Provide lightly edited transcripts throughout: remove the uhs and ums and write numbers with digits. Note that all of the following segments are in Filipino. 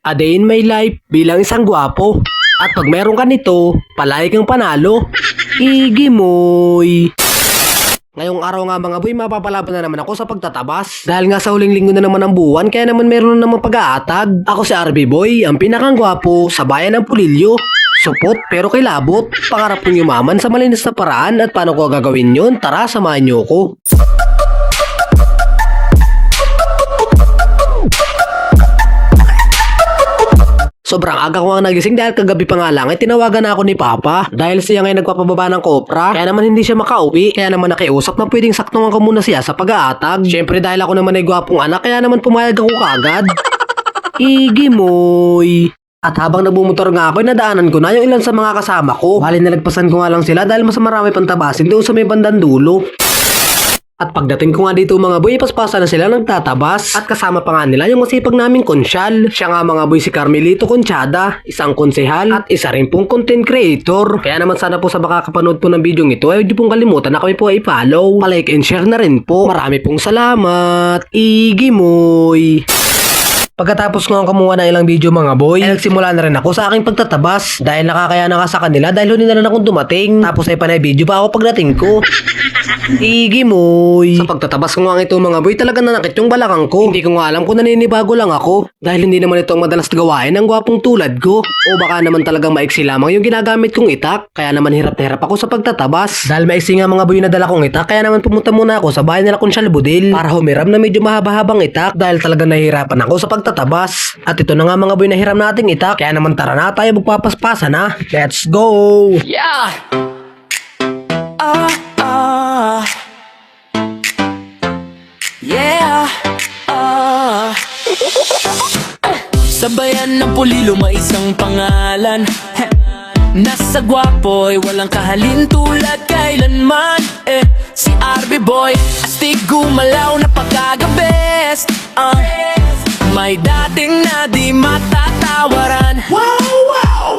A day in my life bilang isang gwapo. At pag meron ka nito, palagi kang panalo. Igimoy! Ngayong araw nga mga boy, mapapalaban na naman ako sa pagtatabas. Dahil nga sa huling linggo na naman ng buwan, kaya naman meron na naman pag-aatag. Ako si RB Boy, ang pinakang gwapo sa bayan ng Pulilyo. Supot pero kilabot. Pangarap kong yumaman sa malinis na paraan at paano ko gagawin yun? Tara, samahan niyo ko. Sobrang aga ko nga nagising dahil kagabi pa nga lang ay tinawagan na ako ni Papa. Dahil siya ngay nagpapababa ng kopra, kaya naman hindi siya makauwi. Kaya naman nakiusap na pwedeng saktungan ko muna siya sa pag-aatag. Syempre dahil ako naman ay gwapong anak, kaya naman pumayag ako kagad. Igimoy! At habang nagbumotor nga ako, nadaanan ko na yung ilan sa mga kasama ko. Bali nalagpasan ko nga lang sila dahil mas marami pang tabasin doon sa may bandang dulo. At pagdating ko nga dito mga boy, paspasa na sila nagtatabas. At kasama pa nga nila yung masipag naming konsyal. Siya nga mga boy si Carmelito Conchada, isang konsehal at isa rin pong content creator. Kaya naman sana po sa makakapanood po ng video ito ay huwag niyo pong kalimutan na kami po ay follow, palike and share na rin po. Marami pong salamat. Igimoy! Pagkatapos ko nga kumuha ng ilang video mga boy, ay nagsimula na rin ako sa aking pagtatabas dahil nakakaya na nga sa kanila dahil huli na rin akong dumating. Tapos ay panay video pa ako pagdating ko. Igimoy! Sa pagtatabas ko nga ito mga boy, talaga nanakit yung balakang ko. Hindi ko nga alam kung naninibago lang ako dahil hindi naman ito ang madalas gawain ng gwapong tulad ko. O baka naman talagang maiksi lamang yung ginagamit kong itak. Kaya naman hirap na hirap ako sa pagtatabas. Dahil maiksi nga mga boy na dala kong itak, kaya naman pumunta muna ako sa bahay nila Conchal Budil para humiram na medyo mahaba-habang itak dahil talagang nahihirapan ako sa pagtatabas. At ito na nga mga boy na hiram nating itak, kaya naman tara na tayo magpapaspasa na. Let's go! Yeah! Yeah! Sa bayan ng Pulilo may isang pangalan. Nasa gwapo'y walang kahalin tulad kailanman. Si RB Boy, astig gumalaw na pagkagabest. May dating na di matatawaran.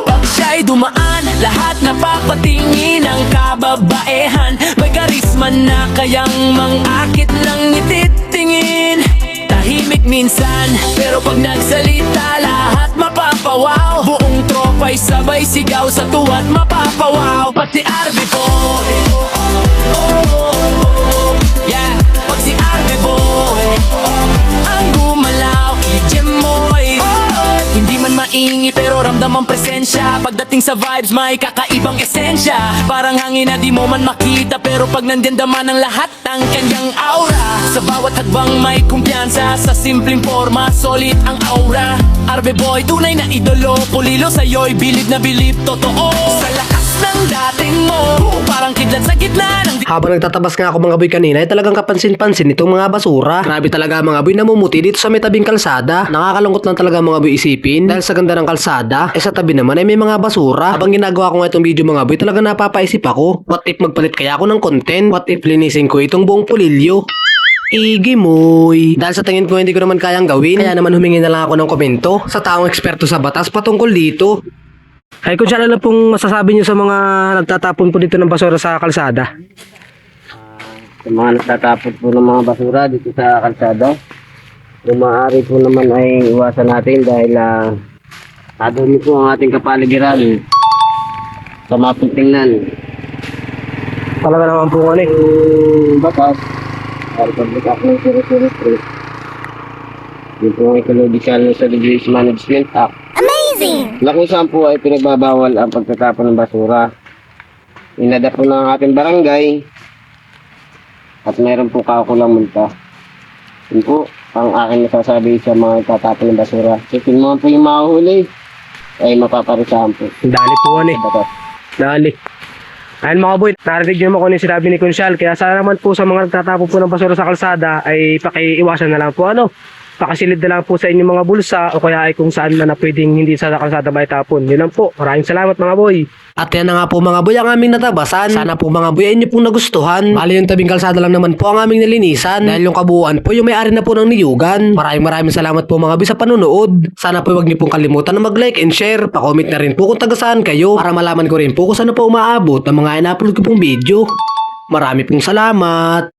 Pag siya'y dumaan, lahat napapatingin ang kababaehan. May karisma na kayang mang-akit ng ngititingin. Tahimik minsan, pero pag nagsalita lahat mapapawaw. Buong tropa'y sabay sigaw sa tuwa't mapapawaw. Pag si RB Boy, yeah, pag si RB Boy ang gumalaw, Igimoy. Hindi man maingi pero ramdam ang presensya. Pagdating sa vibes may kakaibang esensya. Parang hangin na di mo man makita, pero pag nandyan daman ang lahat ng kanyang aura. Sa bawat hagbang may kumpiyansa, sa simpleng forma solid ang aura. RB Boy, tunay na idolo. Pulilo sa'yo'y bilib na bilib, totoo. Sa lakas ng dating mo, parang kidlat sa gitna ng Habang nagtatabas nga ako mga boy kanina ay talagang kapansin-pansin itong mga basura. Grabe talaga mga boy, namumuti dito sa may tabing kalsada. Nakakalungkot lang talaga mga boy isipin dahil sa ganda ng kalsada, sa tabi naman ay may mga basura. Habang ginagawa ko nga itong video mga boy, talaga napapaisip ako. What if magpalit kaya ako ng content? What if linisin ko itong buong Pulilyo? Igimoy! Dahil sa tingin ko hindi ko naman kayang gawin, kaya naman humingi na lang ako ng komento sa taong eksperto sa batas patungkol dito. Ay kung siya lang pong masasabi niyo sa mga nagtatapon po dito ng basura sa kalsada. Sa mga nagtatapon po ng mga basura dito sa kalsada, kung maaari po naman ay iwasan natin dahil kadumi po ang ating kapaligiran sa mga tingnan. Talaga naman po ano eh. Batas, Republic Act ng 2023, yung po ang Ecological Solid Waste Management Act. Na kung saan po ay pinagbabawal ang pagtatapon ng basura. Inada po ng ating barangay at mayroon po kaukulang multa. Yun po ang aking nasasabi sa mga tatapon ng basura. Checkin mo po yung mahuhuli ay mapaparisahan po. Dali po ano eh. Batas. Dali. Ayun mga boy, narinig nyo naman kung ano yung sinabi ni Conchal. Kaya sana naman po sa mga nagtatapon po ng basura sa kalsada ay pakiiwasan na lang po ano. Pakasilid na lang po sa inyong mga bulsa o kaya ay kung saan man na pwedeng hindi sa kalsada maitapon. Yun lang po. Maraming salamat mga boy. At yan na nga po mga boy ang aming natabasan. Sana po mga boy ay inyo pong nagustuhan. Bali yung tabing kalsada lang naman po ang aming nalinisan. Dahil yung kabuuan po yung may-ari na po ng niyugan. Maraming salamat po mga boy sa panunood. Sana po huwag niyo pong kalimutan na mag-like and share. Pa-comment na rin po kung taga saan kayo para malaman ko rin po kung saan po umaabot ang mga ina-upload ko pong video. Marami pong salamat.